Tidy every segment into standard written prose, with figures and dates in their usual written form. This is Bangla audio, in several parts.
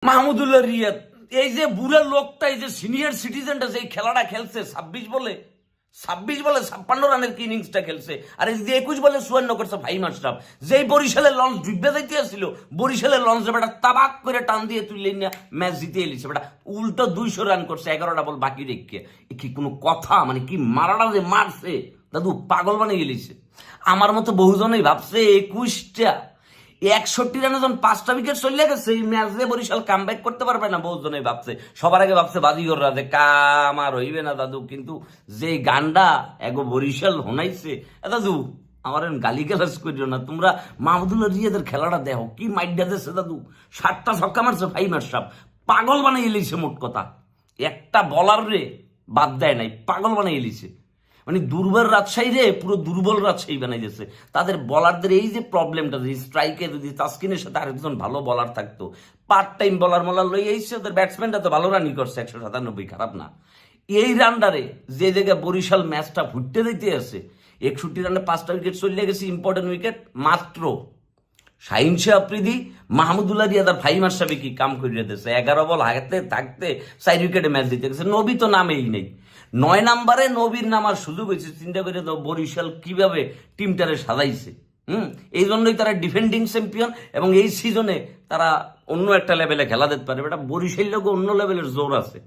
মাহমুদুল্লাহ রিয়াদ, এই যে বুড়া লোকটা, এই যে সিনিয়র সিটিজেনটা যে খেলাটা খেলছে 26 বলে 56 রানের কি ইনিংসটা খেলছে, আর এই যে 21 বলে 54 করছে ফাহিম আশরাফ, যেই বরিশালের লঞ্চ ডুববে যাইতে আসছিল, বরিশালের লঞ্চ বেটা তাবাক করে টান দিয়ে তুললেন না, ম্যাচ জিতে এলিছে বেটা। উল্টো 200 রান করছে, 11টা বল বাকি রেখে। কি কোনো কথা? মানে কি মারাটা যে মারছে দাদু, পাগল বানিয়ে গেলিছে। আমার মতো বহুজনেই ভাবছে 21টা 61 রানে যখন 5টা উইকেট চলে গেছে, এই ম্যাচে বরিশাল কামব্যাক করতে পারবে না বহুজনেই ভাবছে। সবার আগে ভাবছে বাজিগররা যে কাম আর হইবে না দাদু, কিন্তু যে গান্ডা এগো বরিশাল হোনাইছে দাদু, আমার গালি গালাজ করিও না তোমরা। মাহমুদুল্লাহ রিয়াদের খেলাটা দেখো, কি মাইডা দিয়েছে দাদু। 7টা ছক্কা মারছে ফাহিম আশরাফ, পাগল বানিয়ে এলিছে। মোট কথা একটা বলার রে বাদ দেয় নাই, পাগল বানিয়ে এলিছে। মানে দুর্বল রাজশাহী রে পুরো দুর্বল রাজশাহী বানাই দিয়েছে। তাদের বলারদের এই যে প্রবলেমটা, যে স্ট্রাইকে যদি তাসকিনের সাথে আরেকজন ভালো বলার থাকতো, পার্ট টাইম বলার মলার লই এইছে, ওদের ব্যাটসম্যানটা তো ভালো রানই করছে, 197, খারাপ না। এই রানডারে যে জায়গায় বরিশাল ম্যাচটা ফুটতে দিতে আছে, 61 রানে 5টা উইকেট চলে গেছে, ইম্পর্টেন্ট উইকেট মাত্র। শাহিন শাহ আফ্রিদি, মাহমুদুল্লাহ রিয়াদ আর ফাহিম আশরাফি কি কাম করিয়ে দিয়েছে। 11 বল হাতে থাকতে 4 উইকেটে ম্যাচ দিতে গেছে। নবী তো নামেই নেই। 9 নম্বরে নবীর নামার সুযোগ হয়েছে। চিন্তা করে তো বরিশাল কিভাবে টিমটারে সাজাইছে। এই জন্যই তারা ডিফেন্ডিং চ্যাম্পিয়ন, এবং এই সিজনে তারা অন্য একটা লেভেলে খেলা দিতে পারে। এটা বরিশাল লোক অন্য লেভেলের জোর আছে,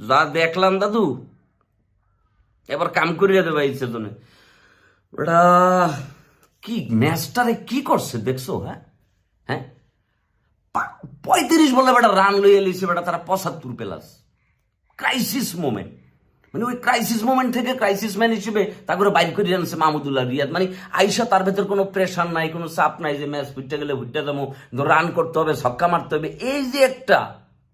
যা দেখলাম দাদু। এবার কাম করিয়া দেবে এই সিজনে। ওটা কি ম্যাচটারে কি করছে দেখছো? হ্যাঁ হ্যাঁ, 35 বলে বেটা রান লইয়া লিছে বেটা, তারা 75 প্লাস। ক্রাইসিস মোমেন্ট, মানে ওই ক্রাইসিস মোমেন্ট থেকে ক্রাইসিস ম্যান হিসেবে তারপরে বাইর করে আনছে মাহমুদুল্লাহ রিয়াদ। মানে আইসা তার ভেতর কোনো প্রেশার নাই, কোনো চাপ নাই যে ম্যাচ ফুটতে গেলে ফুটতে যাবো, রান করতে হবে, ছক্কা মারতে হবে। এই যে একটা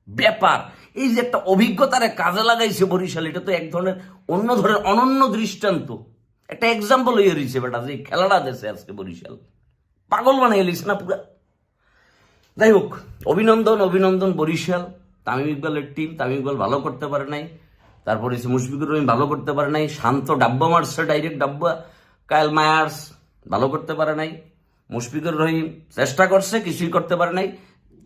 ব্যাপার, এই যে একটা অভিজ্ঞতারে কাজে লাগাইছে বরিশাল, এটা তো এক ধরনের অন্য ধরনের অনন্য দৃষ্টান্ত, একটা এক্সাম্পল হয়ে রয়েছে বেটা। যে খেলাটা দেশে আজকে বরিশাল পাগল বানিয়ে লিস না পুরা। যাই হোক, অভিনন্দন অভিনন্দন বরিশাল। তামিম ইকবালের টিম, তামিম ইকবাল ভালো করতে পারে নাই, তারপরে মুশফিকুর রহিম ভালো করতে পারে নাই, শান্ত ডাব্বা মারছে, ডাইরেক্ট ডাব্বা। কায়েল মায়ার্স ভালো করতে পারে নাই, মুশফিকুর রহিম চেষ্টা করছে, কিছুই করতে পারে নাই।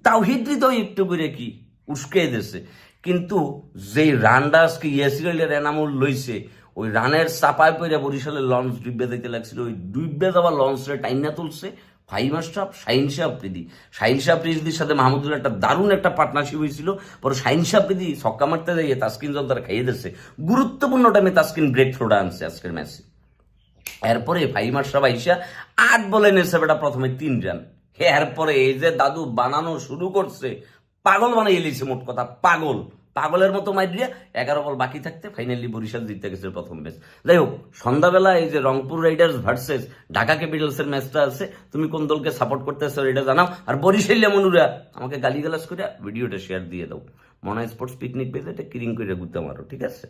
তাওহিদ তো একটু করে কি উস্কে দিয়েছে, কিন্তু যেই রানটা আজকে ইয়াসিরের এনামুল লইছে, ওই রানের চাপায় পড়ে বরিশালের লঞ্চ ডুববে দিতে লাগছিল। ওই ডুববে যাওয়া লঞ্চে টাইনা তুলছে ফাহিম আশরাফ, শাহিন শাহ আফ্রিদি। শাহিন শাহ আফ্রিদির সাথে মাহমুদুল্লাহ একটা দারুণ একটা পার্টনারশিপ হয়েছিল। পরে শাহিন শাহ আফ্রিদি ছক্কা মারতে যাইয়ে তাসকিন জলদার খাইয়ে দিচ্ছে। গুরুত্বপূর্ণ টাইমে তাসকিন ব্রেক থ্রোটা আনছে আজকের ম্যাচে। এরপরে ফাহিম আশরাফ আইসা 8 বলে নেছে বেটা, প্রথমে 3 রান। এরপরে এই যে দাদু বানানো শুরু করছে, পাগল বানিয়ে এলিছে। মোট কথা পাগল, পাগলের মতো মাইরিয়া। 11 বল বাকি থাকতে ফাইনালি বরিশাল জিতে গেছে প্রথম ম্যাচ। যাই হোক, সন্ধ্যাবেলা এই যে Rangpur Riders versus Dhaka Capitals এর ম্যাচটা আছে, তুমি কোন দলকে সাপোর্ট করতেছো এটা জানাও। আর বরিশালিয়া মনুরা আমাকে গালিগালাজ করে ভিডিওটা শেয়ার দিয়ে দাও। মনে হয় স্পোর্টস পিকনিক পেজে এটা কিরিং করে ঘুরতে মারো, ঠিক আছে?